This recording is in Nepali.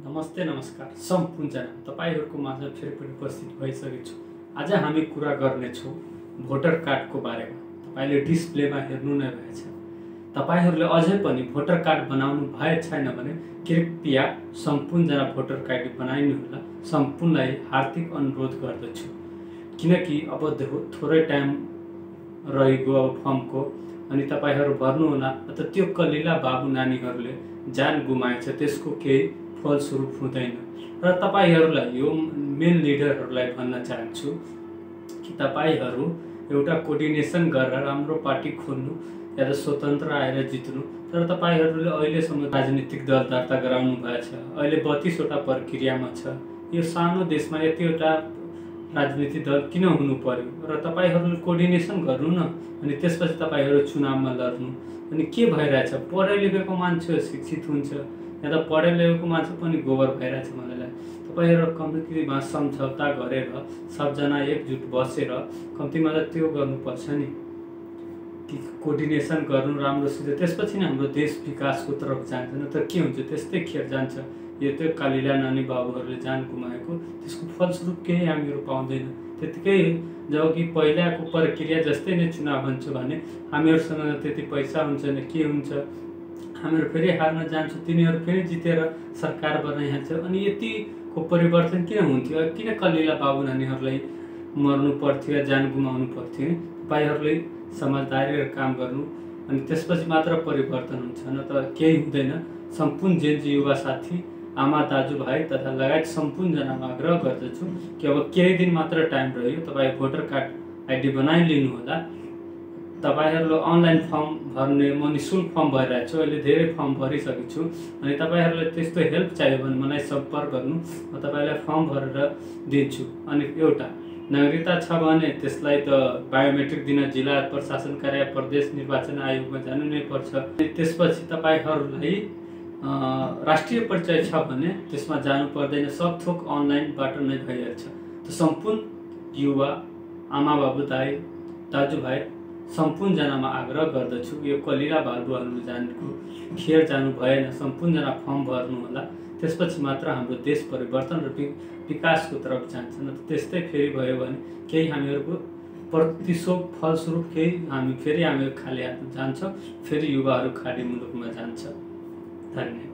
नमस्ते नमस्कार सम्पूर्ण तपाईहरुको माझ फेरि पनि उपस्थित भइसकेको छु। आज हामी कुरा गर्नेछौँ भोटर कार्डको बारेमा। तपाईले डिस्प्लेमा हेर्नु नै भएछ। तपाईहरुले अझै पनि भोटर कार्ड बनाउनु भए छैन भने कृपया सम्पूर्ण जना भोटर कार्ड बनाइनु होला। सम्पूर्णलाई हार्दिक अनुरोध गर्दछु। किनकि अब थोरै टाइम रहिगयो अब फर्मको अनि तपाईहरु भर्नु होला। त त्यो कलिला बाबु नानीहरुले जान गुमाएछ त्यसको केही फलस्वरूप हुँदैन। र तपाईहरुलाई यो मेन लिडरहरुलाई भन्न चाहन्छु कि तपाईहरु एउटा कोर्डिनेसन गरेर राम्रो पार्टी खोल्नु या त स्वतन्त्र आएर जित्नु। तर तपाईहरुले अहिलेसम्म राजनीतिक दल दर्ता गराउनु भएछ। अहिले 32 वटा प्रक्रियामा छ। यो सानो देशमा यतिवटा राजनीतिक दल किन हुनु पर्यो? र तपाईहरुले कोर्डिनेसन गर्नु न अनि त्यसपछि तपाईहरु चुनावमा लड्नु। अनि के भइरहेछ? पढे लेखेको मान्छे शिक्षित हुन्छ या त पढे लेखेको मान्छे पनि गोबर भइरहेछ। मलाई तपाईहरु कम्तीमा सम्झौता गरेर सबजना एकजुट बसेर कम्तीमा त्यो गर्नुपर्छ नि कि कोर्डिनेसन गर्नु राम्रोसित। त्यसपछि नै हाम्रो देश विकासको तर्फ जान्छ। न त के हुन्छ? त्यस्तै खेर जान्छ। यो त्यो कालिला नानी बाबुहरुले जान गुमाएको त्यसको फलस्वरूप केही हामीहरु पाउँदैन। त्यतिकै जब कि पहिलाको प्रक्रिया जस्तै नै चुनाव हुन्छ भने हामीहरुसँग त्यति पैसा हुन्छ न के हुन्छ, हामीहरु फेरि हार्न जान्छौँ, तिनीहरु फेरि जितेर सरकार बनाइहाल्छ। अनि यतिको परिवर्तन किन हुन्थ्यो? किन कलिला बाबु नानीहरुलाई मर्नु पर्थ्यो या जान गुमाउनु पर्थ्यो? तपाईहरुले समझदारी र काम गर्नु अनि त्यसपछि मात्र परिवर्तन हुन्छ, न त केही हुँदैन। सम्पूर्ण जेन्जी युवा साथी, आमा दाजुभाइ तथा लगायत सम्पूर्ण जनामा आग्रह गर्दछु कि अब केही दिन मात्र टाइम रह्यो। तपाई भोटर कार्ड आइडी बनाइलिनु होला। तपाईहरुले अनलाइन फर्म भर्ने म निशुल्क फर्म भरिरहेको छु। अहिले धेरै फर्म भरिसकेको छु। अनि तपाईहरुले त्यस्तो हेल्प चाहियो भने मलाई सम्पर्क गर्नु। म तपाईलाई फर्म भरेर दिन्छु। अनि एउटा नागरिकता छ भने त्यसलाई त बायोमेट्रिक दिन जिल्ला प्रशासन कार्यालय प्रदेश निर्वाचन आयोगमा जानु नै पर्छ। त्यसपछि तपाईहरुलाई राष्ट्रिय परिचय छ भने त्यसमा जानु पर्दैन। सब थोक अनलाइनबाट नै भइहाल्छ। त सम्पूर्ण युवा आमा बाबु दाइ दाजुभाइ सम्पूर्ण जनामा आग्रह गर्दछु यो कलिला बाबुहरु जानको खेर जानु भएन। सम्पूर्ण जना फर्म भर्नु होला। त्यसपछि मात्र हाम्रो देश परिवर्तन र विकासको तर्फ जान्छ। न त त्यस्तै फेरि भयो भने केही हामीहरुको प्रतिशोध फलस्वरूप केही हामीहरु खाली हातमा जान्छ। फेरि युवाहरु खाडी मुलुकमा जान्छ। धन्यवाद।